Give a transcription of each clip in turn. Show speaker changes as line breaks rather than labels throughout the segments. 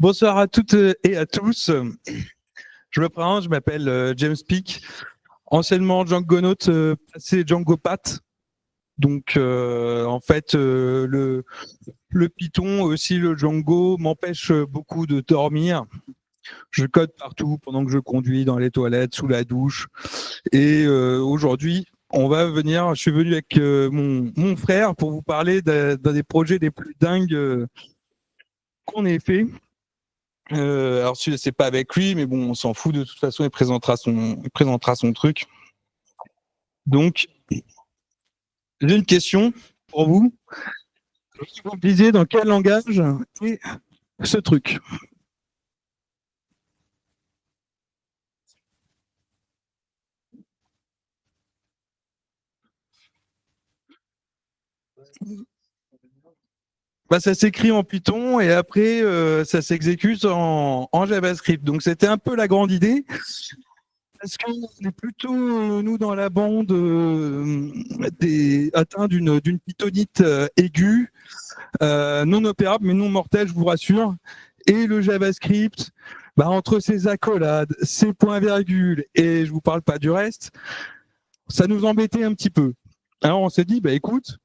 Bonsoir à toutes et à tous. Je me présente, je m'appelle James Peak, anciennement Djangonaut, passé Django Pat. Donc en fait, le Python, aussi le Django, m'empêche beaucoup de dormir. Je code partout pendant que je conduis, dans les toilettes, sous la douche. Et aujourd'hui, je suis venu avec mon frère pour vous parler d'un des projets les plus dingues qu'on ait fait. Alors c'est pas avec lui, mais bon, on s'en fout, de toute façon, il présentera son truc. Donc, j'ai une question pour vous. Vous me disiez dans quel langage est ce truc? Bah, ça s'écrit en Python et après ça s'exécute en JavaScript. Donc c'était un peu la grande idée. Parce qu'on est plutôt, nous, dans la bande, atteints d'une pythonite aiguë, non opérable, mais non mortelle, je vous rassure. Et le JavaScript, bah, entre ses accolades, ses points-virgules, et je vous parle pas du reste, ça nous embêtait un petit peu. Alors on s'est dit, bah écoute,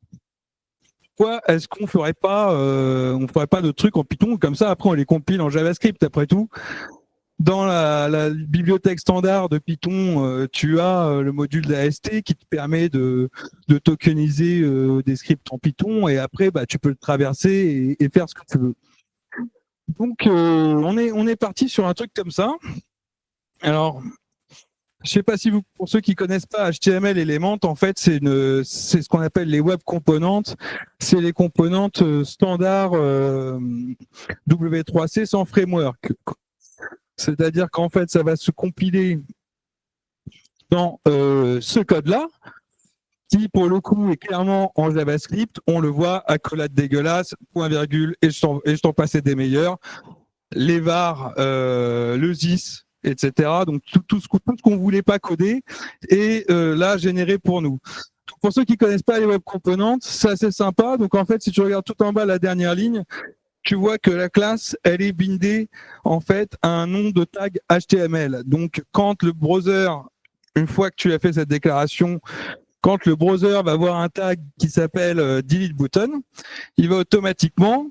pourquoi est-ce qu'on ferait pas de trucs en Python comme ça, après on les compile en JavaScript après tout. Dans la bibliothèque standard de Python, tu as le module d'AST qui te permet de tokeniser des scripts en Python et après bah, tu peux le traverser et faire ce que tu veux. Donc on est parti sur un truc comme ça. Alors, je sais pas si pour ceux qui connaissent pas HTML Element, en fait c'est ce qu'on appelle les web componentes. C'est les componentes standard W3C sans framework. C'est-à-dire qu'en fait, ça va se compiler dans ce code-là, qui pour le coup est clairement en JavaScript. On le voit, accolade dégueulasse, point virgule, et je t'en passais des meilleurs. Les var, le zis, etc. Donc tout ce qu'on voulait pas coder est là généré pour nous. Donc, pour ceux qui connaissent pas les web components, c'est assez sympa. Donc en fait, si tu regardes tout en bas la dernière ligne, tu vois que la classe, elle est bindée en fait à un nom de tag HTML. Donc quand le browser, une fois que tu as fait cette déclaration, quand le browser va voir un tag qui s'appelle delete button, il va automatiquement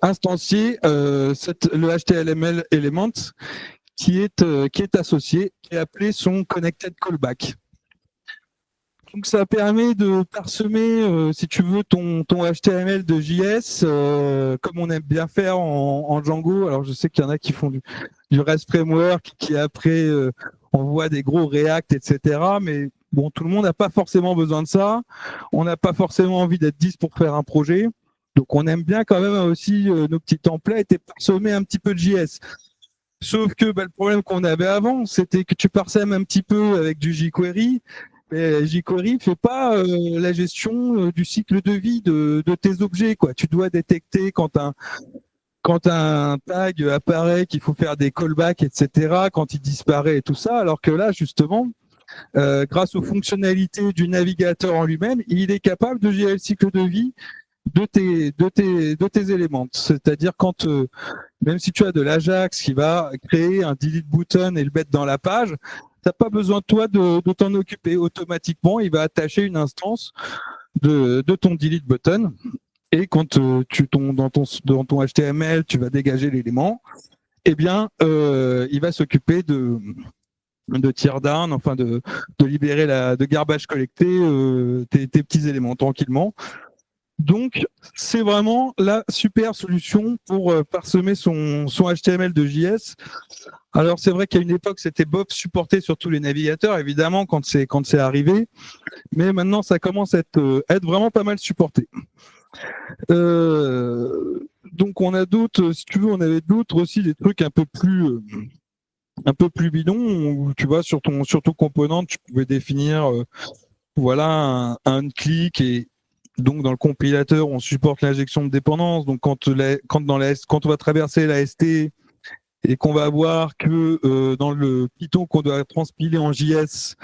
instancier le HTML element qui est associé et appelé son connected callback. Donc ça permet de parsemer, si tu veux, ton HTML de JS, comme on aime bien faire en Django. Alors je sais qu'il y en a qui font du REST Framework, qui après envoient des gros React, etc. Mais bon, tout le monde n'a pas forcément besoin de ça. On n'a pas forcément envie d'être 10 pour faire un projet. Donc on aime bien quand même aussi nos petits templates et parsemer un petit peu de JS. Sauf que bah, le problème qu'on avait avant, c'était que tu parsèmes un petit peu avec du jQuery, mais jQuery ne fait pas la gestion du cycle de vie de tes objets, quoi. Tu dois détecter quand un tag apparaît, qu'il faut faire des callbacks, etc., quand il disparaît et tout ça, alors que là, justement, grâce aux fonctionnalités du navigateur en lui-même, il est capable de gérer le cycle de vie de tes éléments. C'est-à-dire quand, même si tu as de l'Ajax qui va créer un delete button et le mettre dans la page, tu n'as pas besoin de toi de t'en occuper. Automatiquement, il va attacher une instance de ton delete button. Et quand dans ton HTML, tu vas dégager l'élément, eh bien, il va s'occuper de tear down, enfin de libérer de garbage collecté tes petits éléments tranquillement. Donc, c'est vraiment la super solution pour parsemer son HTML de JS. Alors, c'est vrai qu'à une époque, c'était bof supporté sur tous les navigateurs, évidemment, quand c'est arrivé. Mais maintenant, ça commence à être vraiment pas mal supporté. Donc, on a d'autres, si tu veux, on avait d'autres aussi, des trucs un peu plus bidons, où tu vois, sur ton component, tu pouvais définir, voilà, un clic et donc, dans le compilateur, on supporte l'injection de dépendance. Donc, quand on va traverser la ST et qu'on va voir que dans le Python qu'on doit transpiler en JS,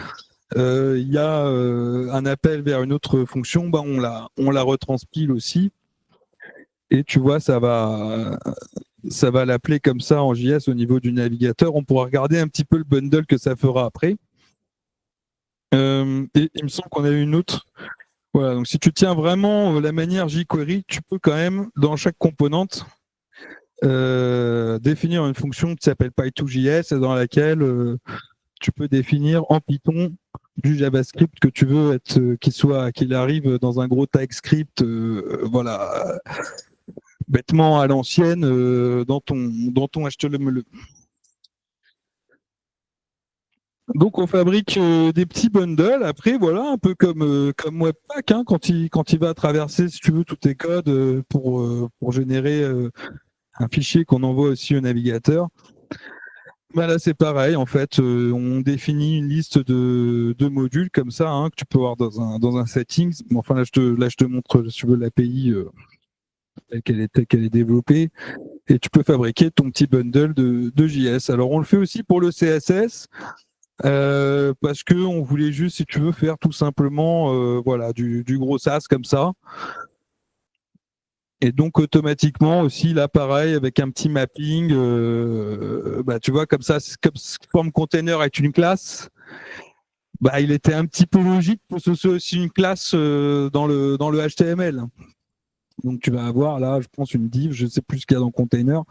il y a un appel vers une autre fonction, bah, on la retranspile aussi. Et tu vois, ça va ça va l'appeler comme ça en JS au niveau du navigateur. On pourra regarder un petit peu le bundle que ça fera après. Et il me semble qu'on a une autre. Voilà, donc si tu tiens vraiment la manière jQuery, tu peux quand même, dans chaque composante, définir une fonction qui s'appelle py2js et dans laquelle tu peux définir en Python du JavaScript que tu veux qu'il arrive dans un gros TypeScript, voilà, bêtement à l'ancienne dans ton HTML. Donc on fabrique des petits bundles. Après voilà, un peu comme Webpack, hein, quand il va traverser, si tu veux, tous tes codes pour générer un fichier qu'on envoie aussi au navigateur. Bah là c'est pareil, en fait, on définit une liste de modules comme ça, hein, que tu peux avoir dans un settings. Enfin là je te montre, si tu veux, l'API telle qu'elle est développée, et tu peux fabriquer ton petit bundle de JS. Alors on le fait aussi pour le CSS. Parce que on voulait juste, si tu veux, faire tout simplement voilà, du gros SAS comme ça. Et donc automatiquement aussi, là pareil, avec un petit mapping, bah, tu vois, comme ça, comme form container est une classe, bah, il était un petit peu logique que ce soit aussi une classe dans le HTML. Donc tu vas avoir là, je pense, une div, je ne sais plus ce qu'il y a dans container.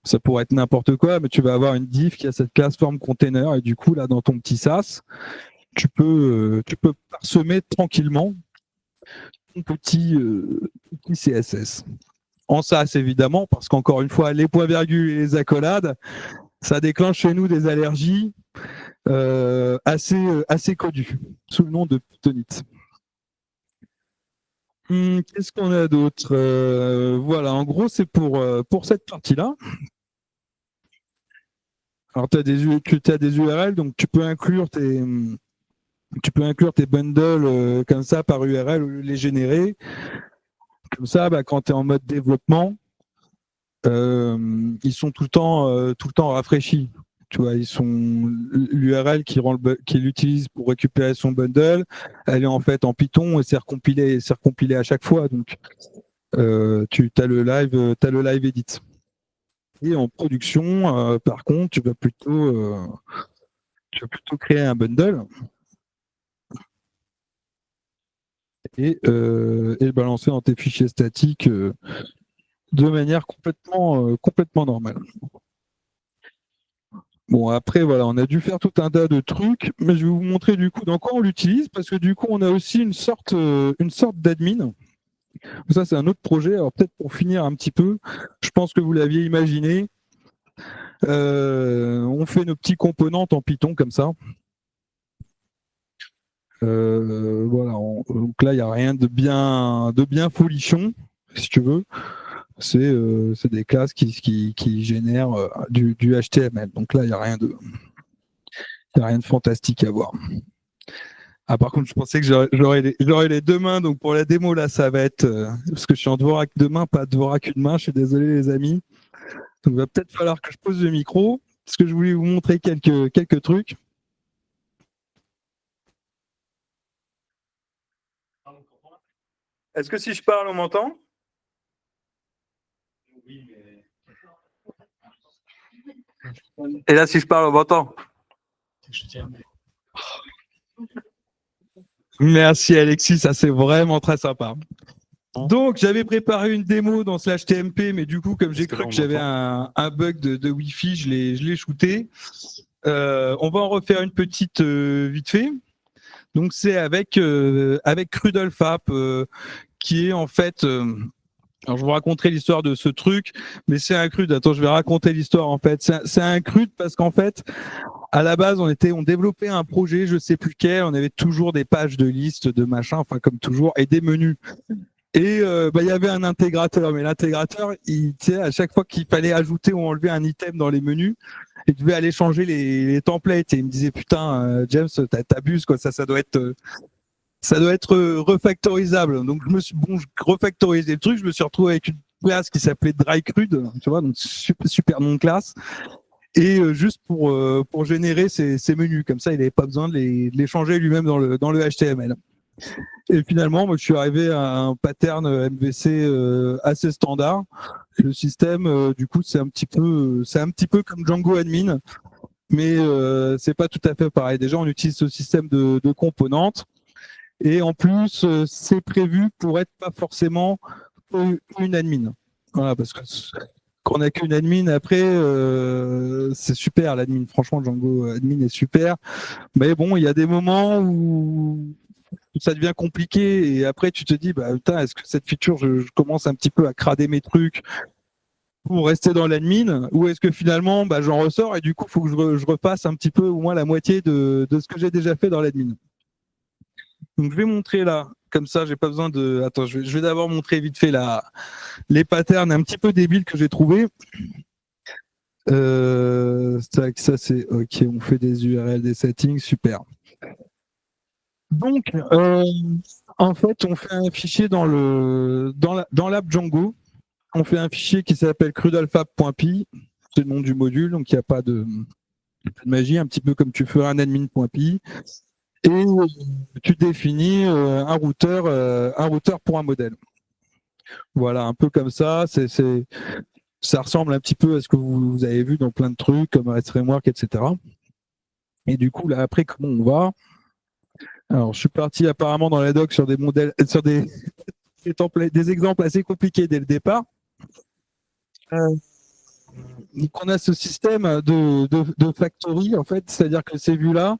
Ça pourrait être n'importe quoi, mais tu vas avoir une div qui a cette classe form container, et du coup, là, dans ton petit SAS, tu peux parsemer tranquillement ton petit CSS. En SAS, évidemment, parce qu'encore une fois, les points-virgules et les accolades, ça déclenche chez nous des allergies assez connues, sous le nom de Pythonite. Qu'est-ce qu'on a d'autre? Voilà, en gros, c'est pour cette partie-là. Alors, tu as des URL, donc tu peux inclure tes bundles comme ça par URL, les générer. Comme ça, bah, quand tu es en mode développement, ils sont tout le temps rafraîchis. Tu vois, ils sont l'URL qu'il utilise pour récupérer son bundle, elle est en fait en Python et c'est recompilé à chaque fois. Donc, tu as le live edit. Et en production, par contre, tu vas plutôt créer un bundle et le balancer dans tes fichiers statiques de manière complètement normale. Bon, après, voilà, on a dû faire tout un tas de trucs, mais je vais vous montrer du coup dans quoi on l'utilise, parce que du coup, on a aussi une sorte d'admin. Ça, c'est un autre projet. Alors, peut-être pour finir un petit peu, je pense que vous l'aviez imaginé. On fait nos petits composants en Python comme ça. Voilà, donc là, il n'y a rien de bien folichon, si tu veux. C'est des classes qui génèrent du HTML. Donc là, il n'y a rien de fantastique à voir. Ah, par contre, je pensais que j'aurais les deux mains. Donc pour la démo, là, ça va être parce que je suis en Dvorak deux mains, pas Dvorak une main. Je suis désolé, les amis. Donc il va peut-être falloir que je pose le micro parce que je voulais vous montrer quelques trucs. Est-ce que si je parle, on m'entend? Et là, si je parle, on m'entend? Merci Alexis, ça c'est vraiment très sympa. Donc j'avais préparé une démo dans /tmp, mais du coup comme j'ai cru que j'avais un bug de Wi-Fi, je l'ai shooté. On va en refaire une petite vite fait. Donc c'est avec CrudeAlpha qui est en fait. Alors je vous raconterai l'histoire de ce truc, mais c'est un CRUD. Attends, je vais raconter l'histoire en fait. C'est un CRUD parce qu'en fait, à la base, on développait un projet, je sais plus quel, on avait toujours des pages de liste, de machin, enfin comme toujours, et des menus. Et il y avait un intégrateur, mais l'intégrateur, à chaque fois qu'il fallait ajouter ou enlever un item dans les menus, il devait aller changer les templates. Et il me disait, putain, James, t'abuses, quoi, ça doit être refactorisable. Donc je refactorisé le truc, je me suis retrouvé avec une classe qui s'appelait DryCrude, tu vois, donc super nom de classe. Et juste pour générer ces menus, comme ça, il n'avait pas besoin de les changer lui-même dans le HTML. Et finalement, moi, je suis arrivé à un pattern MVC assez standard. Le système, du coup, c'est un petit peu comme Django Admin, mais c'est pas tout à fait pareil. Déjà, on utilise ce système de composants, et en plus, c'est prévu pour être pas forcément une admin. Voilà, parce que quand on n'a qu'une admin, après, c'est super l'admin. Franchement, Django Admin est super. Mais bon, il y a des moments où ça devient compliqué et après tu te dis, bah putain, est-ce que cette feature, je commence un petit peu à crader mes trucs pour rester dans l'admin, ou est-ce que finalement, bah, j'en ressors et du coup, il faut que je repasse un petit peu, au moins la moitié de ce que j'ai déjà fait dans l'admin. Donc je vais montrer là, comme ça, j'ai pas besoin de. Attends, je vais d'abord montrer vite fait les patterns un petit peu débiles que j'ai trouvés. Ça c'est ok, on fait des URL, des settings, super. Donc, en fait, on fait un fichier dans l'app Django. On fait un fichier qui s'appelle crudalfab.py. C'est le nom du module, donc il n'y a pas de magie, un petit peu comme tu ferais un admin.py. Et tu définis un routeur pour un modèle. Voilà, un peu comme ça. Ça ressemble un petit peu à ce que vous avez vu dans plein de trucs comme REST Framework, etc. Et du coup, là, après, comment on va? Alors, je suis parti apparemment dans la doc sur des modèles, sur des exemples assez compliqués dès le départ. Donc, on a ce système de factory, en fait, c'est-à-dire que ces vues-là,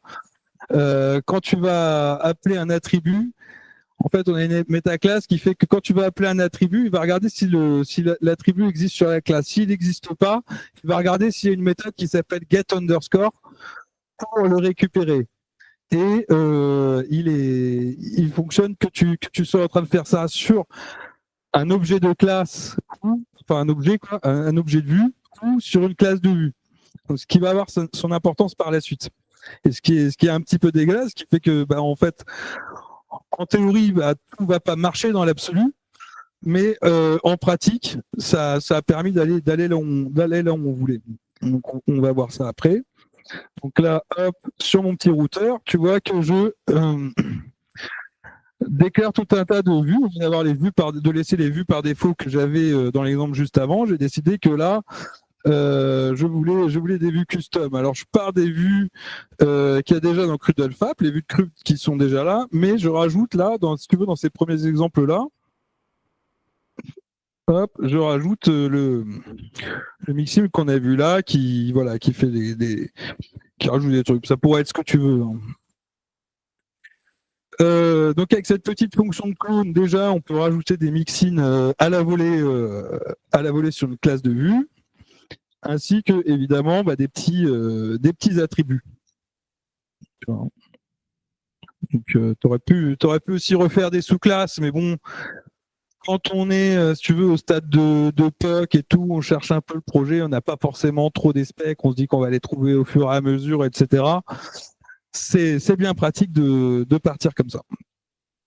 quand tu vas appeler un attribut, en fait, on a une métaclasse qui fait que quand tu vas appeler un attribut, il va regarder si l'attribut existe sur la classe. S'il n'existe pas, il va regarder s'il y a une méthode qui s'appelle get underscore pour le récupérer. Et il fonctionne que tu sois en train de faire ça sur un objet de classe, enfin un objet de vue, ou sur une classe de vue. Donc, ce qui va avoir son importance par la suite. Et ce qui est un petit peu dégueulasse, ce qui fait que, bah, en fait, en théorie, bah, tout va pas marcher dans l'absolu, mais en pratique, ça a permis d'aller là où on voulait. Donc, on va voir ça après. Donc là, hop, sur mon petit routeur, tu vois que je déclare tout un tas de vues. Au lieu d'avoir de laisser les vues par défaut que j'avais dans l'exemple juste avant, j'ai décidé que là, je voulais des vues custom. Alors je pars des vues qu'il y a déjà dans CrudleFab, les vues de Crud qui sont déjà là, mais je rajoute là, si tu veux, dans ces premiers exemples là, hop, je rajoute le mixim qu'on a vu là, qui fait qui rajoute des trucs. Ça pourrait être ce que tu veux, hein. Donc avec cette petite fonction de clone, déjà on peut rajouter des mixins à la volée sur une classe de vue, ainsi que évidemment bah, des petits attributs. Donc t'aurais pu aussi refaire des sous-classes, mais bon, quand on est, si tu veux, au stade de POC et tout, on cherche un peu le projet, on n'a pas forcément trop des specs, on se dit qu'on va les trouver au fur et à mesure, etc. C'est bien pratique de partir comme ça.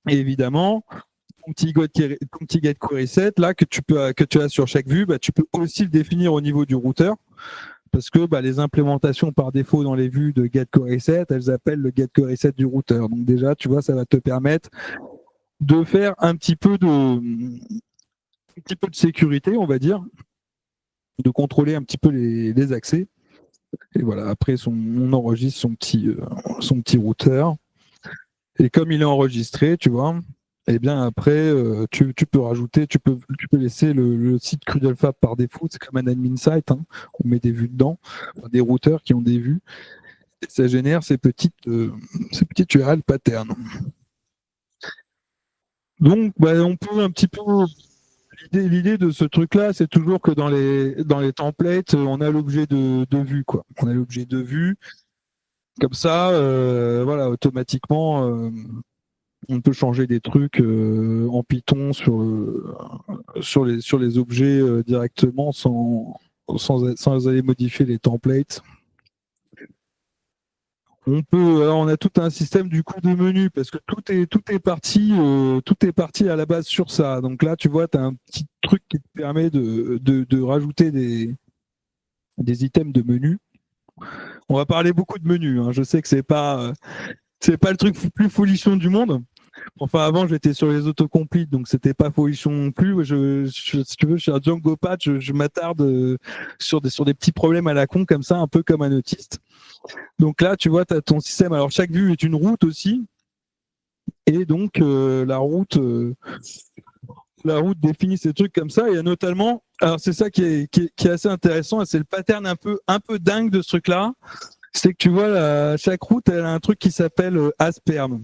Et évidemment, ton petit get query set là que tu as sur chaque vue, bah, tu peux aussi le définir au niveau du routeur, parce que bah, les implémentations par défaut dans les vues de get query set, elles appellent le get query set du routeur. Donc déjà, tu vois, ça va te permettre de faire un petit peu de sécurité, on va dire, de contrôler un petit peu les accès. Et voilà, après on enregistre son petit routeur. Et comme il est enregistré, tu vois, et bien après, tu peux rajouter, tu peux laisser le site CrudleFab par défaut, c'est comme un admin site, hein. On met des vues dedans, des routeurs qui ont des vues, et ça génère ces petites URL patterns. Donc, bah, on peut un petit peu. L'idée de ce truc-là, c'est toujours que dans les templates, on a l'objet de vue, quoi. On a l'objet de vue. Comme ça, voilà, automatiquement, on peut changer des trucs en Python sur les objets directement sans aller modifier les templates. On a tout un système du coup de menu parce que tout est parti à la base sur ça. Donc là, tu vois, tu as un petit truc qui te permet de rajouter des items de menu. On va parler beaucoup de menus, hein. Je sais que c'est pas le truc plus folichon du monde, Enfin, avant, j'étais sur les autocompletes, donc c'était pas folichon non plus. Si tu veux, je suis un Django Patch, je m'attarde sur des petits problèmes à la con comme ça, un peu comme un autiste. Donc là, tu vois, tu as ton système. Alors, chaque vue est une route aussi. Et donc, la route définit ces trucs comme ça. Il y a notamment, alors c'est ça qui est assez intéressant, et c'est le pattern un peu dingue de ce truc-là. C'est que tu vois, chaque route, elle a un truc qui s'appelle Asperm.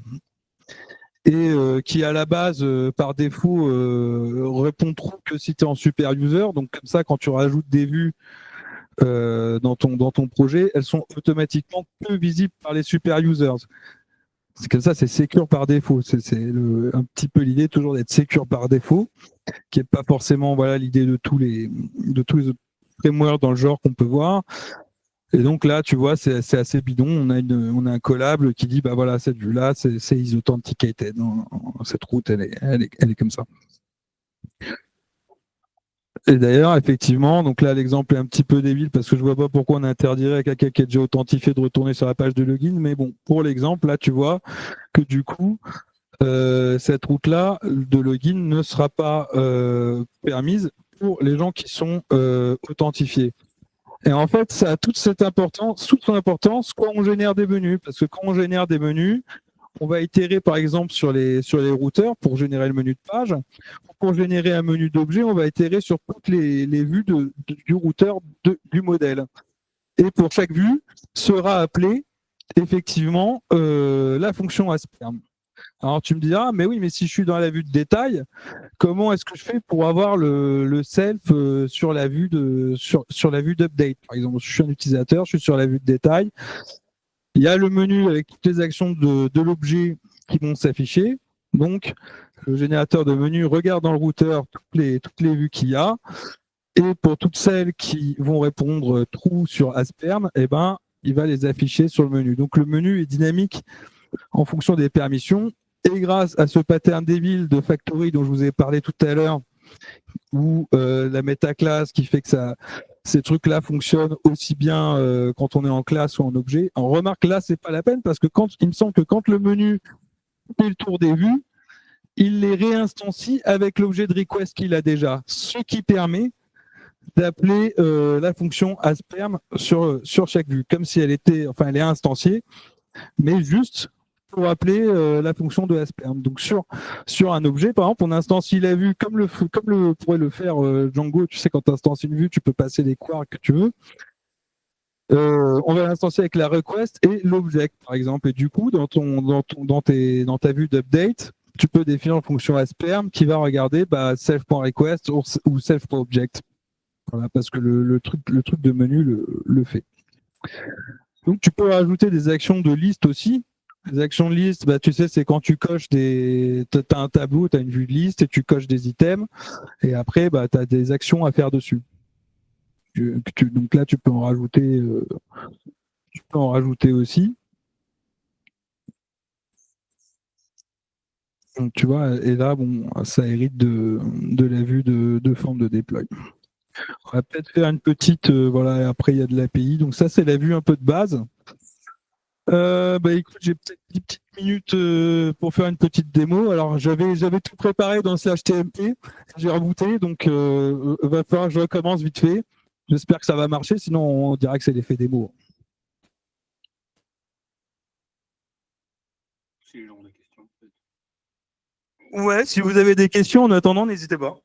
Et qui à la base, par défaut, répond trop que si tu es en super user. Donc comme ça, quand tu rajoutes des vues dans ton projet, elles sont automatiquement que visibles par les super users. C'est comme ça, c'est secure par défaut. Un petit peu l'idée toujours d'être secure par défaut, qui n'est pas forcément voilà l'idée de tous les autres frameworks dans le genre qu'on peut voir. Et donc là, tu vois, c'est assez bidon. On a un collable qui dit, bah voilà, cette vue-là, c'est is authenticated. Cette route, elle est comme ça. Et d'ailleurs, effectivement, donc là, l'exemple est un petit peu débile parce que je vois pas pourquoi on interdirait à quelqu'un qui est déjà authentifié de retourner sur la page de login. Mais bon, pour l'exemple, là, tu vois que du coup, cette route-là de login ne sera pas permise pour les gens qui sont authentifiés. Et en fait, ça a toute son importance quand on génère des menus. Parce que quand on génère des menus, on va itérer par exemple sur les routeurs pour générer le menu de page. Pour générer un menu d'objet, on va itérer sur toutes les vues du routeur du modèle. Et pour chaque vue, sera appelée effectivement la fonction Asperm. Alors tu me diras, mais oui, mais si je suis dans la vue de détail, comment est-ce que je fais pour avoir le self sur la vue d'update? Par exemple, je suis un utilisateur, je suis sur la vue de détail. Il y a le menu avec toutes les actions de l'objet qui vont s'afficher. Donc, le générateur de menu regarde dans le routeur toutes les vues qu'il y a. Et pour toutes celles qui vont répondre true sur Asperm, eh ben, il va les afficher sur le menu. Donc, le menu est dynamique en fonction des permissions. Et grâce à ce pattern débile de factory dont je vous ai parlé tout à l'heure, où la métaclasse qui fait que ces trucs-là fonctionnent aussi bien quand on est en classe ou en objet. On remarque là, c'est pas la peine parce que il me semble que quand le menu fait le tour des vues, il les réinstancie avec l'objet de request qu'il a déjà, ce qui permet d'appeler la fonction asperm sur chaque vue, comme si elle est instanciée, mais juste pour appeler la fonction de Asperm. Donc sur un objet, par exemple, on instancie la vue comme pourrait le faire Django. Tu sais, quand tu instancies une vue, tu peux passer les quarks que tu veux. On va l'instancier avec la request et l'object, par exemple. Et du coup, dans ta vue d'update, tu peux définir une fonction Asperm qui va regarder self.request ou self.object. Voilà, parce que le truc de menu le fait. Donc tu peux rajouter des actions de liste aussi. Les actions de liste, tu sais, c'est quand tu coches tu as un tableau, tu as une vue de liste et tu coches des items. Et après, tu as des actions à faire dessus. Donc là, tu peux en rajouter aussi. Donc tu vois, et là, bon, ça hérite de la vue de forme de deploy. On va peut-être faire une petite, voilà, après il y a de l'API. Donc ça, c'est la vue un peu de base. Écoute, j'ai peut-être 10 petites minutes pour faire une petite démo. Alors, j'avais tout préparé dans le HTMP. J'ai rebooté, donc va falloir que je recommence vite fait. J'espère que ça va marcher, sinon on dirait que c'est l'effet démo. Si les gens ont des questions, peut-être. Ouais, si vous avez des questions, en attendant, n'hésitez pas.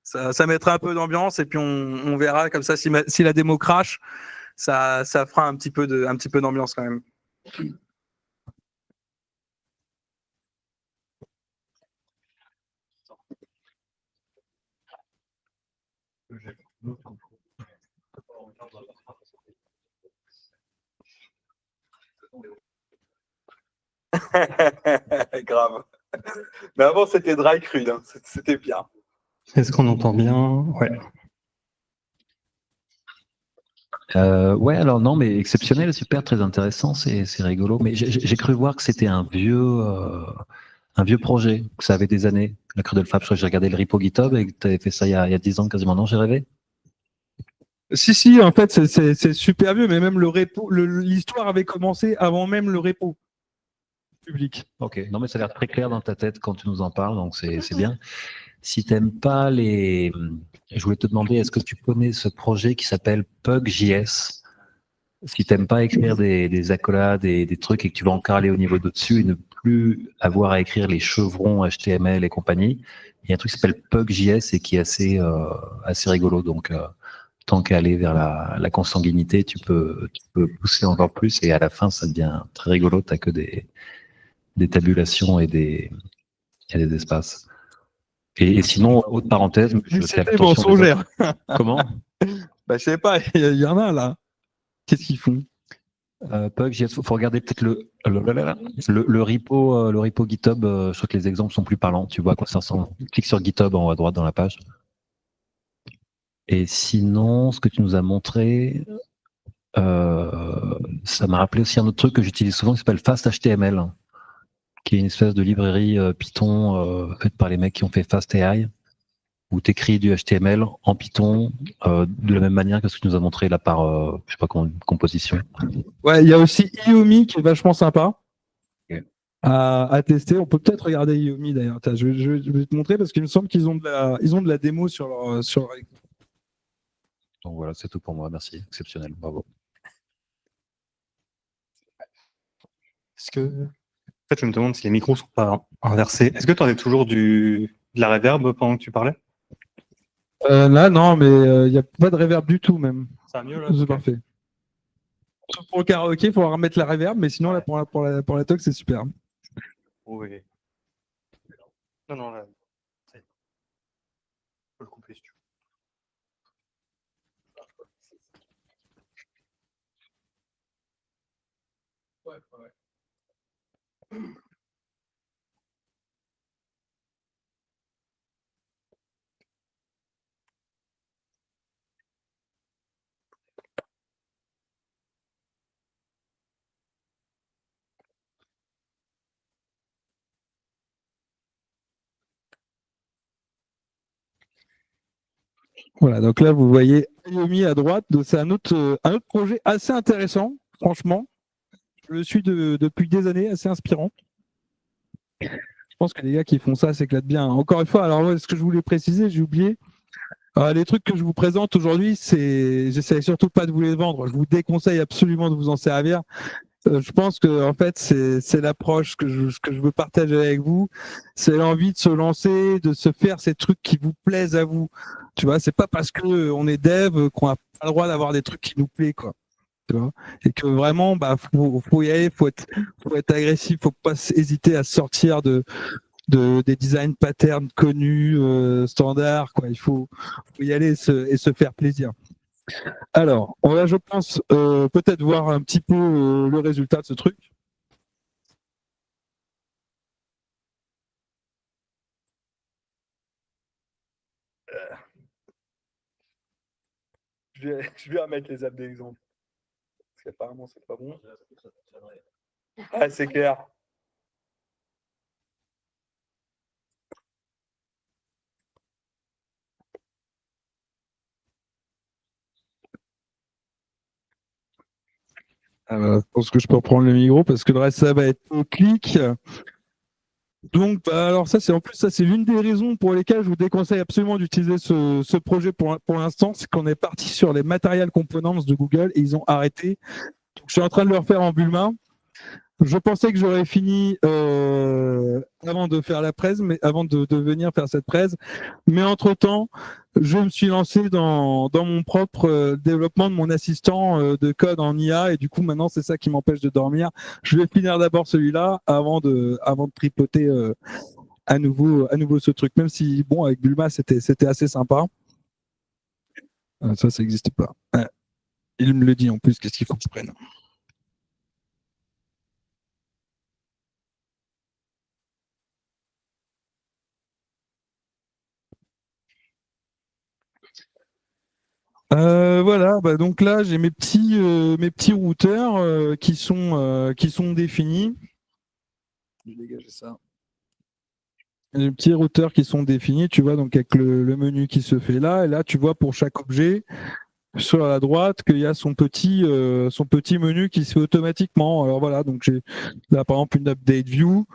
Ça mettra un peu d'ambiance et puis on verra comme ça si la démo crash, ça fera un petit peu d'ambiance quand même. Grave. Mais avant, c'était dry crude, hein. C'était bien.
Est-ce qu'on entend bien? Ouais.
Ouais, alors non, mais exceptionnel, super, très intéressant, c'est rigolo. Mais j'ai cru voir que c'était un vieux projet, que ça avait des années. La Cradle Fab, je crois que j'ai regardé le repo GitHub et que tu avais fait ça il y a 10 ans quasiment. Non, j'ai rêvé?
Si, en fait, c'est super vieux, mais même le repo, l'histoire avait commencé avant même le repo. public.
Ok, non mais ça a l'air très clair dans ta tête quand tu nous en parles, donc c'est bien. Si t'aimes pas les... Je voulais te demander, est-ce que tu connais ce projet qui s'appelle PugJS? Si t'aimes pas écrire des accolades et des trucs et que tu vas encore aller au niveau d'au-dessus et ne plus avoir à écrire les chevrons HTML et compagnie, il y a un truc qui s'appelle PugJS et qui est assez rigolo. Donc, tant qu'à aller vers la consanguinité, tu peux pousser encore plus et à la fin, ça devient très rigolo. T'as que des tabulations et des espaces. Et sinon, autre parenthèse, je fais
C'était
attention aux autres.
mensongère.
Comment?
Bah, je sais pas, il y en a là. Qu'est-ce qu'ils font?
PugJS, faut regarder peut-être le repo GitHub. Je crois que les exemples sont plus parlants. Tu vois à quoi ça ressemble. Clique sur GitHub en haut à droite dans la page. Et sinon, ce que tu nous as montré, ça m'a rappelé aussi un autre truc que j'utilise souvent qui s'appelle FastHTML, qui est une espèce de librairie Python faite par les mecs qui ont fait FastAI, où tu écris du HTML en Python de la même manière que ce que tu nous as montré là par, je sais pas comment, composition.
Ouais, il y a aussi Iomi qui est vachement sympa
Ok.
à tester. On peut peut-être regarder Iomi d'ailleurs. Tiens, je vais te montrer parce qu'il me semble qu'ils ont de la démo sur leur.
Donc voilà, c'est tout pour moi. Merci. Exceptionnel. Bravo.
Est-ce que... En fait, je me demande si les micros sont pas inversés. Est-ce que tu avais toujours de la reverb pendant que tu parlais?
Là, non, mais il n'y a pas de reverb du tout même.
Ça va mieux là?
C'est parfait. Sauf pour le karaoké, il faut remettre la reverb, mais sinon, là, pour la talk, c'est super.
Oui. Non, non, là. Ça y est. Je peux le couper si tu veux.
Voilà, donc là, vous voyez Iomi à droite. Donc, c'est un autre projet assez intéressant, franchement. Je le suis depuis des années, assez inspirant. Je pense que les gars qui font ça s'éclatent bien. Encore une fois, alors ce que je voulais préciser, j'ai oublié. Les trucs que je vous présente aujourd'hui, j'essaie surtout pas de vous les vendre. Je vous déconseille absolument de vous en servir. Je pense que en fait, c'est l'approche que je veux partager avec vous. C'est l'envie de se lancer, de se faire ces trucs qui vous plaisent à vous. Tu vois, c'est pas parce que on est dev qu'on a pas le droit d'avoir des trucs qui nous plaisent, quoi. Tu vois, et que vraiment, bah, faut y aller, faut être agressif, faut pas hésiter à sortir des design patterns connus, standards, quoi. Faut y aller et se faire plaisir. Alors, on va, je pense, peut-être voir un petit peu le résultat de ce truc. Je vais remettre les apps d'exemple. Parce qu'apparemment, c'est pas bon. Ah, c'est clair. Je pense que je peux reprendre le micro parce que le reste, ça va être au clic. Donc, bah, alors ça, c'est l'une des raisons pour lesquelles je vous déconseille absolument d'utiliser ce projet pour l'instant, c'est qu'on est parti sur les Material Components de Google et ils ont arrêté. Donc, je suis en train de le refaire en Bulma. Je pensais que j'aurais fini avant de faire la presse, mais avant de venir faire cette presse. Mais entre-temps, je me suis lancé dans mon propre développement de mon assistant de code en IA. Et du coup, maintenant, c'est ça qui m'empêche de dormir. Je vais finir d'abord celui-là avant de tripoter à nouveau ce truc. Même si, bon, avec Bulma, c'était assez sympa. Ça n'existe pas. Il me le dit en plus, qu'est-ce qu'il faut que je prenne? Voilà, bah donc là j'ai mes petits routeurs qui sont définis. Je dégage ça. Les petits routeurs qui sont définis, tu vois, donc avec le menu qui se fait là, et là tu vois pour chaque objet, sur la droite qu'il y a son petit menu qui se fait automatiquement. Alors voilà, donc j'ai là par exemple une update view.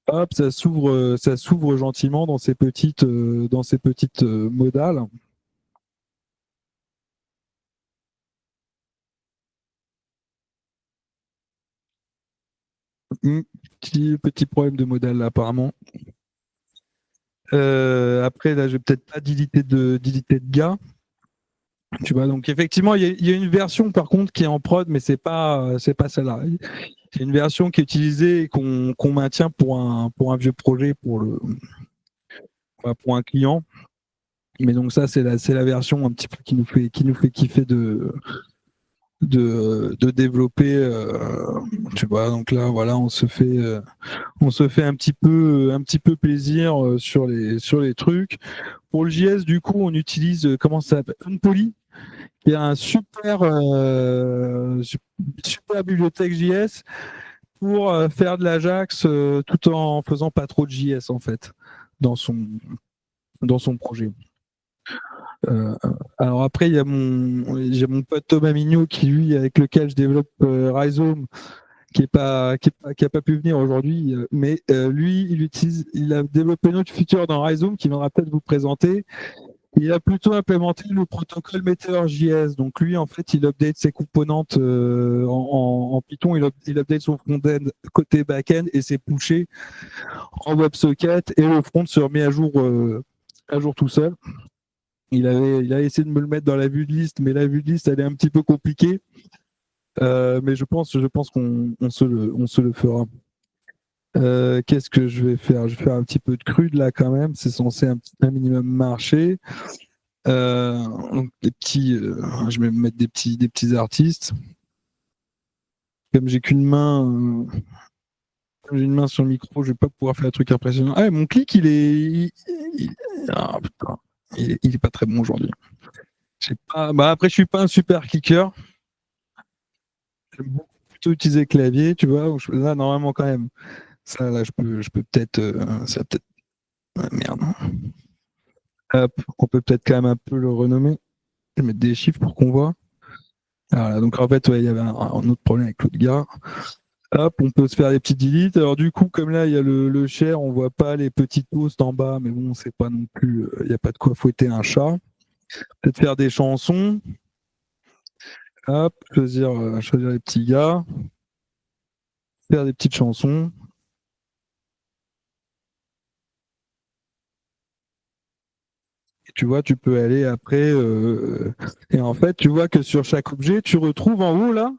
Hop, ça s'ouvre gentiment dans ces petites modales. Petit problème de modèle là, apparemment. Après là, je vais peut-être pas d'identité de gars. Tu vois, donc effectivement, il y a une version par contre qui est en prod, mais c'est pas celle-là. C'est une version qui est utilisée et qu'on maintient pour un vieux projet pour un client. Mais donc ça, c'est la version un petit peu qui nous fait kiffer de développer. Tu vois, donc là, voilà, on se fait un petit peu plaisir sur les trucs. Pour le JS, du coup, on utilise comment ça s'appelle, Unpoly, qui est un super bibliothèque JS pour faire de l'Ajax tout en faisant pas trop de JS en fait dans son projet. Alors après, j'ai mon pote Thomas Mignot avec lequel je développe Rhizome, qui a pas pu venir aujourd'hui, mais lui, il a développé une autre feature dans Rhizome qui viendra peut-être vous présenter. Il a plutôt implémenté le protocole Meteor.js. Donc lui, en fait, il update ses componentes en Python, il update son front-end côté back-end et ses pushés en WebSocket, et le front se remet à jour tout seul. Il a essayé de me le mettre dans la vue de liste, mais la vue de liste, elle est un petit peu compliquée. Mais je pense qu'on se le fera. Qu'est-ce que je vais faire? Je vais faire un petit peu de crude là quand même. C'est censé un minimum marcher. Donc je vais me mettre des petits artistes. Comme j'ai qu'une main, j'ai une main sur le micro, je vais pas pouvoir faire un truc impressionnant. Ah, mon clic, il est pas très bon aujourd'hui. Après, je suis pas un super clicker. J'aime beaucoup plutôt utiliser clavier, tu vois. Là, normalement, quand même. Ça, là, je peux peut-être. Ça va peut-être. Merde. Hop, on peut peut-être quand même un peu le renommer. Je vais mettre des chiffres pour qu'on voit. Voilà, donc en fait, il y avait un autre problème avec l'autre gars. Hop, on peut se faire des petits deletes. Alors du coup, comme là, il y a le share, on voit pas les petits toasts en bas, mais bon, c'est pas non plus. Il n'y a pas de quoi fouetter un chat. Peut-être faire des chansons. Hop, choisir les petits gars. Faire des petites chansons. Et tu vois, tu peux aller après. Et en fait, tu vois que sur chaque objet, tu retrouves en haut là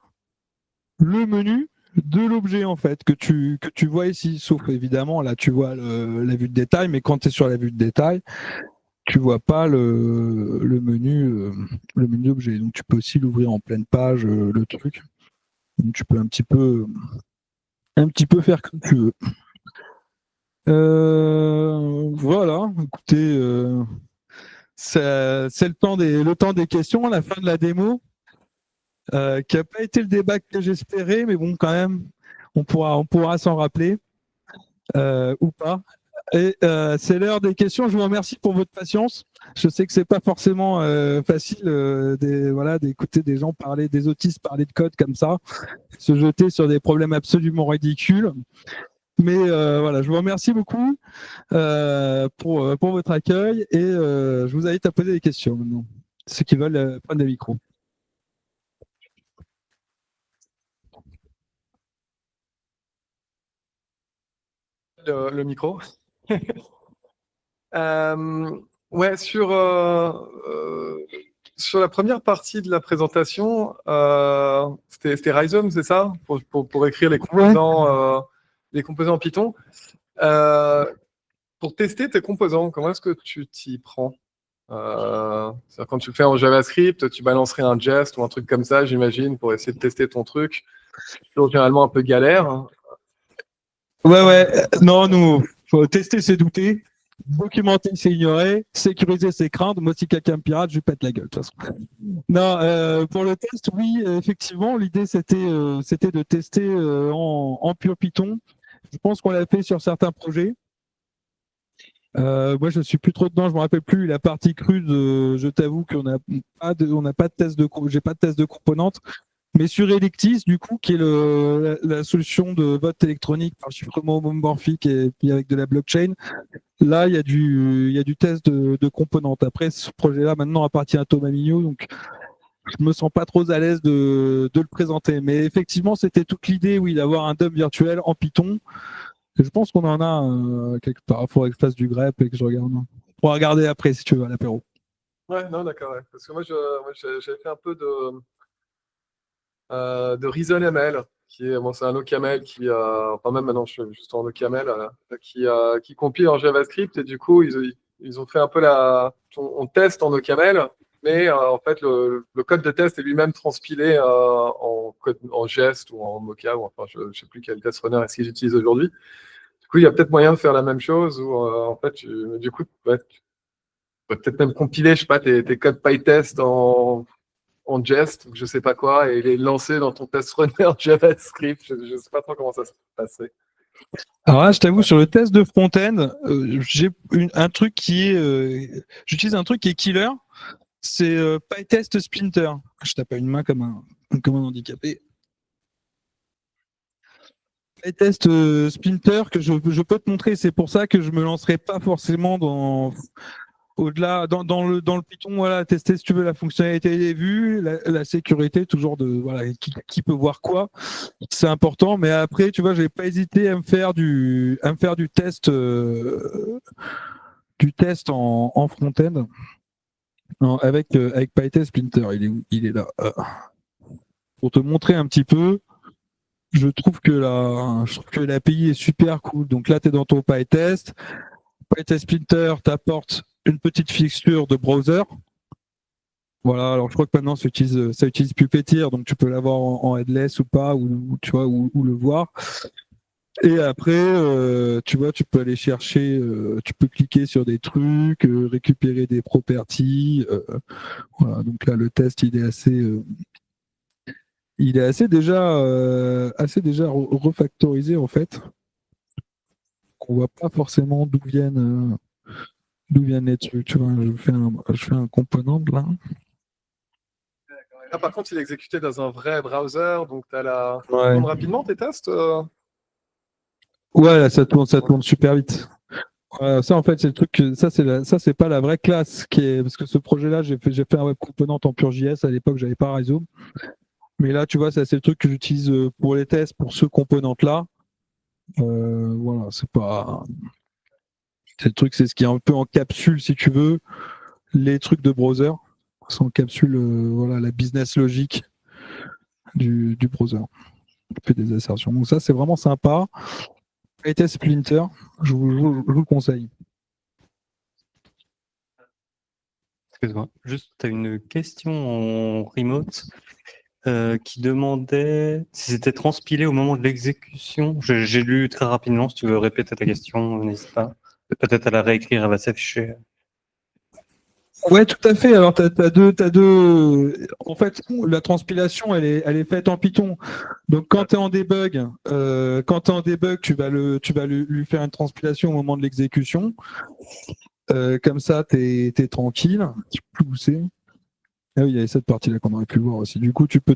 le menu de l'objet en fait que tu vois ici. Sauf évidemment, là, tu vois la vue de détail, mais quand tu es sur la vue de détail, tu vois pas le menu objet. Donc tu peux aussi l'ouvrir en pleine page, le truc. Donc tu peux un petit peu faire comme tu veux. Voilà, écoutez, c'est le temps des questions, la fin de la démo, qui n'a pas été le débat que j'espérais, mais bon, quand même, on pourra s'en rappeler, ou pas. Et c'est l'heure des questions. Je vous remercie pour votre patience. Je sais que c'est pas forcément facile d'écouter des gens parler, des autistes parler de code comme ça, se jeter sur des problèmes absolument ridicules. Mais voilà, je vous remercie beaucoup pour votre accueil, et je vous invite à poser des questions maintenant, ceux qui veulent prendre des micros.
Le micro. Ouais, sur la première partie de la présentation, c'était Rhizome, c'est ça, pour écrire les composants en Python. Pour tester tes composants, comment est-ce que tu t'y prends? C'est-à-dire, quand tu le fais en JavaScript, tu balancerais un jest ou un truc comme ça, j'imagine, pour essayer de tester ton truc. C'est généralement un peu galère.
Ouais. Non, nous, faut tester, c'est douter. Documenter, c'est ignorer. Sécuriser, c'est craindre. Moi, si quelqu'un me pirate, je lui pète la gueule, de toute façon. Non, pour le test, oui, effectivement, l'idée, c'était de tester en pur Python. Je pense qu'on l'a fait sur certains projets. Moi, je suis plus trop dedans, je me rappelle plus la partie crue. Je t'avoue qu'on n'a pas de test j'ai pas de test de composantes. Mais sur Electis, du coup, qui est la solution de vote électronique par chiffrement homomorphique et puis avec de la blockchain, là, il y a du test de composantes. Après, ce projet-là, maintenant, appartient à Thomas Mignot, donc je me sens pas trop à l'aise de le présenter. Mais effectivement, c'était toute l'idée, oui, d'avoir un DOM virtuel en Python. Je pense qu'on en a quelque part. Il faudrait que je fasse du grep et que je regarde. On pourra regarder après si tu veux à l'apéro.
Ouais, non, d'accord. Ouais. Parce que moi, j'avais fait un peu de ReasonML, qui est, bon, c'est un OCaml qui, enfin même maintenant, je suis juste en OCaml, qui compile en JavaScript et du coup, ils ont fait un peu on teste en OCaml, mais en fait, le code de test est lui-même transpilé en Jest ou en Mocha, ou enfin, je ne sais plus quel test runner est-ce qu'ils utilisent aujourd'hui. Du coup, il y a peut-être moyen de faire la même chose où, en fait, du coup, ouais, tu peux peut-être même compiler, je sais pas, tes codes PyTest en Jest, ou je sais pas quoi, et les lancer dans ton test runner JavaScript. Je sais pas trop comment ça se passerait.
Alors là, je t'avoue, sur le test de front-end, j'ai un truc qui est. J'utilise un truc qui est killer. C'est PyTest Splinter. Je tape à une main comme un handicapé. PyTest Splinter que je peux te montrer. C'est pour ça que je me lancerai pas forcément au-delà dans le Python. Voilà, tester si tu veux la fonctionnalité des vues, la sécurité, toujours de voilà qui peut voir quoi. C'est important. Mais après, tu vois, j'ai pas hésité à me faire du test en front-end. Non, avec PyTest Splinter, il est où? Il est là. Pour te montrer un petit peu, je trouve que l'API est super cool. Donc là, tu es dans ton PyTest. PyTest Splinter t'apporte une petite fixture de browser. Voilà, alors je crois que maintenant ça utilise Puppeteer, donc tu peux l'avoir en headless ou pas, ou tu vois, ou le voir. Et après, tu vois, tu peux aller chercher, tu peux cliquer sur des trucs, récupérer des properties. Voilà, donc là, le test, il est assez déjà refactorisé en fait. On voit pas forcément d'où viennent les trucs. Tu vois, je fais un component là.
Là, par contre, il est exécuté dans un vrai browser, donc tu as
Ouais.
tourne rapidement tes tests.
Ouais, là, ça tourne super vite. Ça, en fait, c'est le truc ça, c'est pas la vraie classe parce que ce projet-là, j'ai fait un web component en pur JS. À l'époque, j'avais pas Rhizome. Mais là, tu vois, ça, c'est le truc que j'utilise pour les tests, pour ce component-là. Voilà, c'est le truc, c'est ce qui est un peu en capsule, si tu veux, les trucs de browser. C'est en capsule, voilà, la business logique du browser. On fait des assertions. Donc ça, c'est vraiment sympa. PyTest Splinter, je vous le conseille.
Excuse-moi, juste, tu as une question en remote qui demandait si c'était transpilé au moment de l'exécution. J'ai lu très rapidement, si tu veux répéter ta question, n'hésite pas. Peut-être à la réécrire, elle va s'afficher.
Ouais, tout à fait. Alors, t'as deux. En fait, la transpilation, elle est faite en Python. Donc, quand tu es en debug, tu vas lui faire une transpilation au moment de l'exécution. Comme ça, tu es tranquille. Tu peux pousser. Ah oui, il y avait cette partie-là qu'on aurait pu voir aussi. Du coup, tu peux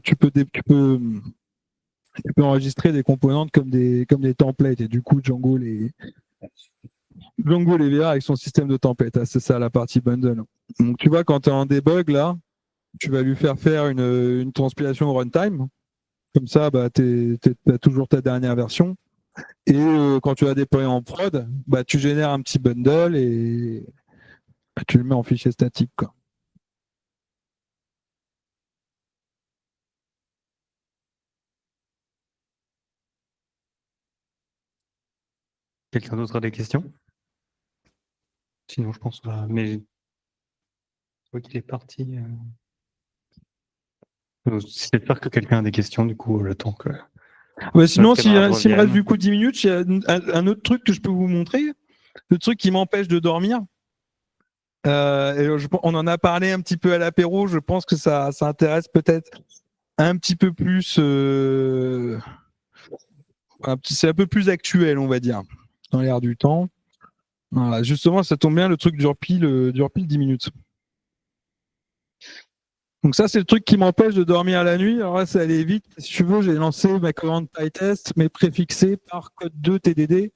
enregistrer des composantes comme des templates. Et du coup, Django les verra avec son système de template. Ah, c'est ça la partie bundle. Donc, tu vois, quand tu es en debug, là, tu vas lui faire une transpilation au runtime. Comme ça, bah, tu as toujours ta dernière version. Et quand tu vas déployer en prod, bah, tu génères un petit bundle et bah, tu le mets en fichier statique, quoi.
Quelqu'un d'autre a des questions? Sinon, je pense mais je vois qu'il est parti. J'espère que quelqu'un a des questions, du coup, le temps que.
Ouais, sinon,
Notre camarade
s'il me reste
revienne.
du coup 10 minutes, il y a un autre truc que je peux vous montrer. Le truc qui m'empêche de dormir. On en a parlé un petit peu à l'apéro. Je pense que ça intéresse peut-être un petit peu plus. C'est un peu plus actuel, on va dire, dans l'air du temps. Voilà, justement, ça tombe bien, le truc dure pile 10 minutes. Donc ça, c'est le truc qui m'empêche de dormir la nuit. Alors là, ça allait vite. Si tu veux, j'ai lancé ma commande PyTest, mais préfixée par code 2 TDD,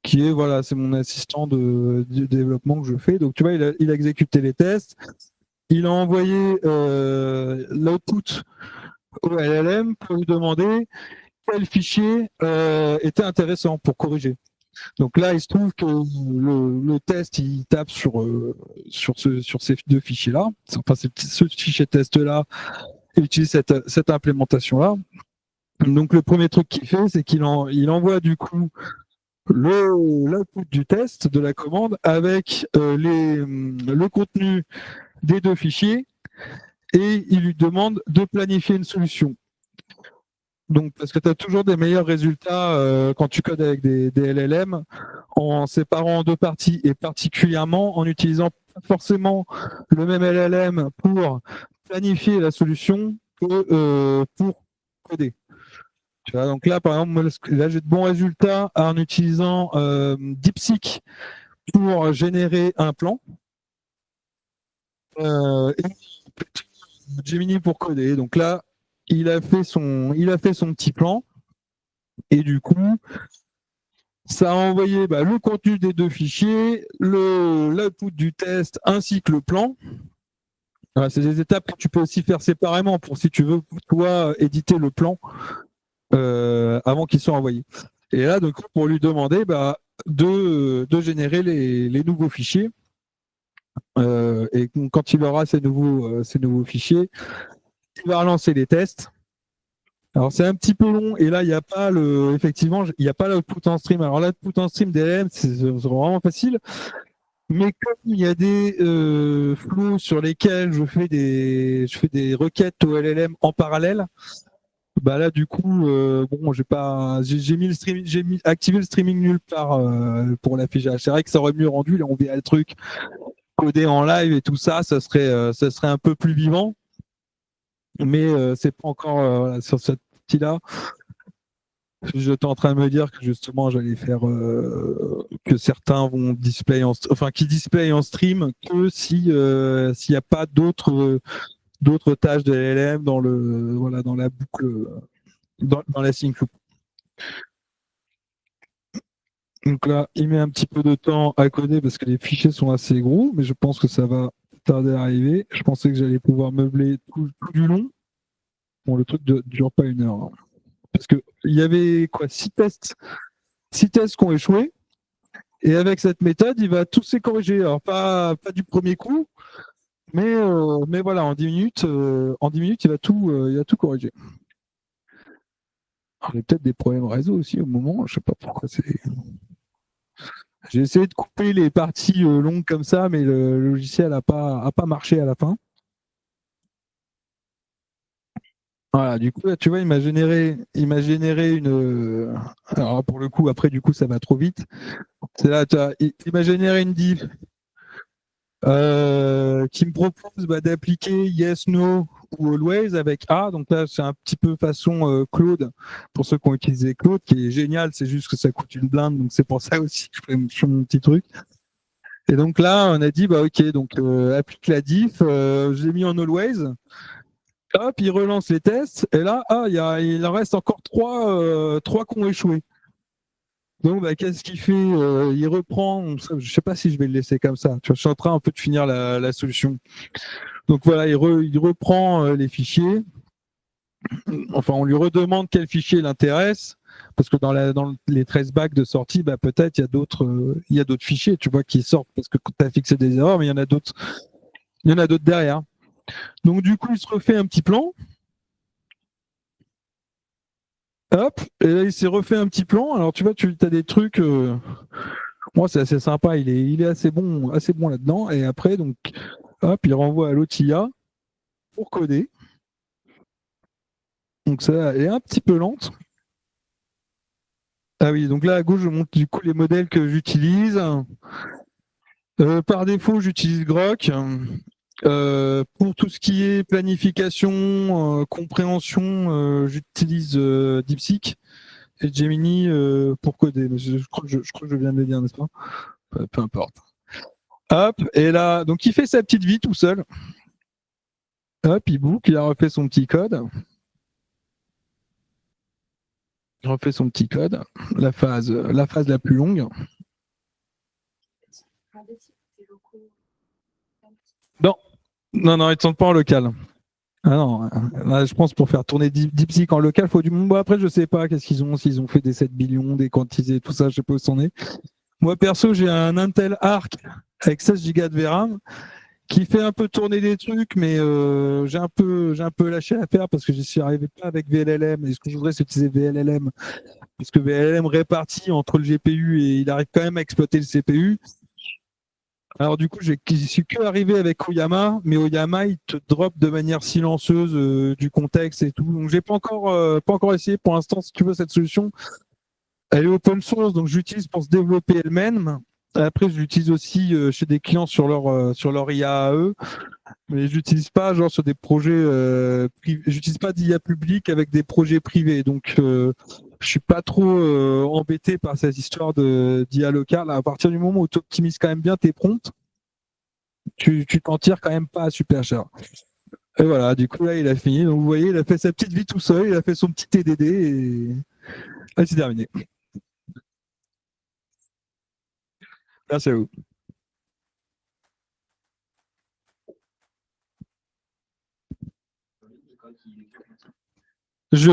qui est, voilà, c'est mon assistant de développement que je fais. Donc tu vois, il a exécuté les tests. Il a envoyé l'output au LLM pour lui demander quel fichier était intéressant pour corriger. Donc là, il se trouve que le test, il tape sur ces deux fichiers-là. Enfin, ce fichier test-là, il utilise cette implémentation-là. Donc le premier truc qu'il fait, c'est qu'il envoie du coup l'output du test de la commande avec le contenu des deux fichiers et il lui demande de planifier une solution. Donc, parce que tu as toujours des meilleurs résultats quand tu codes avec des LLM en séparant en deux parties et particulièrement en utilisant pas forcément le même LLM pour planifier la solution que pour coder. Tu vois, donc là, par exemple, moi, là, j'ai de bons résultats en utilisant DeepSeek pour générer un plan et Gemini pour coder. Donc là, il a fait son petit plan. Et du coup, ça a envoyé le contenu des deux fichiers, l'output du test ainsi que le plan. Voilà, c'est des étapes que tu peux aussi faire séparément pour, si tu veux, toi, éditer le plan avant qu'il soit envoyé. Et là, donc, pour lui demander de générer les nouveaux fichiers. Et quand il aura ces nouveaux fichiers, il va relancer les tests. Alors c'est un petit peu long et là il n'y a pas effectivement il n'y a pas l'output en stream. Alors l'output en stream DLM c'est vraiment facile, mais comme il y a des flows sur lesquels je fais des requêtes au LLM en parallèle, là du coup bon j'ai activé le streaming nulle part pour l'affichage. C'est vrai que ça aurait mieux rendu, là on verrait le truc codé en live et tout ça, ça serait un peu plus vivant. Mais c'est pas encore sur cette partie-là. J'étais en train de me dire que justement j'allais faire que certains vont display qui display en stream que s'il n'y a pas d'autres tâches de LLM dans la boucle dans la sync loop. Donc là, il met un petit peu de temps à coder parce que les fichiers sont assez gros, mais je pense que ça va tarder à arriver. Je pensais que j'allais pouvoir meubler tout du long. Bon, le truc ne dure pas 1 heure. Hein. Parce qu'il y avait 6 tests qui ont échoué. Et avec cette méthode, il va tous les corriger. Alors, pas du premier coup, mais voilà, en 10 minutes, il va tout corriger. Alors, il y a peut-être des problèmes réseau aussi au moment. Je ne sais pas pourquoi c'est. J'ai essayé de couper les parties longues comme ça, mais le logiciel n'a pas marché à la fin. Voilà, du coup, là, tu vois, il m'a généré une. Alors, pour le coup, après, du coup, ça va trop vite. C'est là, il m'a généré une div qui me propose d'appliquer yes, no ou always avec A. Donc là, c'est un petit peu façon Claude, pour ceux qui ont utilisé Claude, qui est génial. C'est juste que ça coûte une blinde. Donc c'est pour ça aussi que je fais mon petit truc. Et donc là, on a dit, OK, donc applique la diff. Je l'ai mis en always. Hop, il relance les tests. Et là, il en reste encore 3 qui ont échoué. Donc, qu'est-ce qu'il fait il reprend, je ne sais pas si je vais le laisser comme ça. Tu vois, je suis en train un peu de finir la solution. Donc voilà, il reprend les fichiers. Enfin, on lui redemande quel fichier l'intéresse, parce que dans les 13 bacs de sortie, peut-être il y a d'autres fichiers, tu vois, qui sortent parce que tu as fixé des erreurs, mais il y en a d'autres. Il y en a d'autres derrière. Donc du coup, il se refait un petit plan. Hop, et là il s'est refait un petit plan. Alors tu vois, tu as des trucs. Moi, c'est assez sympa. Il est assez bon là-dedans. Et après, donc, hop, il renvoie à l'autre IA pour coder. Donc ça, elle est un petit peu lente. Ah oui, donc là à gauche, je montre du coup les modèles que j'utilise. Par défaut, j'utilise Grok. Pour tout ce qui est planification, compréhension, j'utilise DeepSeek et Gemini pour coder. Mais je crois que je viens de le dire, n'est-ce pas? peu importe. Hop, et là, donc il fait sa petite vie tout seul. Hop, il boucle, il a refait son petit code. Il refait son petit code. La phase la plus longue. Non, non, ils ne sont pas en local. Ah non, là, je pense pour faire tourner DeepSeek en local, il faut du monde. Bon, après, je sais pas qu'est-ce qu'ils ont, s'ils ont fait des 7 billions, des quantisés, tout ça, je sais pas où c'en est. Moi, perso, j'ai un Intel Arc avec 16 Go de VRAM qui fait un peu tourner des trucs, mais j'ai un peu lâché l'affaire parce que je suis arrivé pas avec VLLM. Et ce que je voudrais, c'est utiliser VLLM parce que VLLM répartit entre le GPU et il arrive quand même à exploiter le CPU. Alors du coup, je suis que arrivé avec Oyama, mais Oyama, il te drop de manière silencieuse du contexte et tout. Donc j'ai pas encore essayé pour l'instant. Si tu veux cette solution, elle est open source, donc j'utilise pour se développer elle-même. Après, je l'utilise aussi chez des clients sur leur IA à eux, mais je l'utilise pas genre sur des projets privés. J'utilise pas d'IA publique avec des projets privés, donc je suis pas trop embêté par cette histoire d'IA locale. À partir du moment où tu optimises quand même bien tes prompts, tu t'en tires quand même pas super cher. Et voilà, du coup là il a fini. Donc vous voyez, il a fait sa petite vie tout seul, il a fait son petit TDD et là c'est terminé. Merci à vous. Je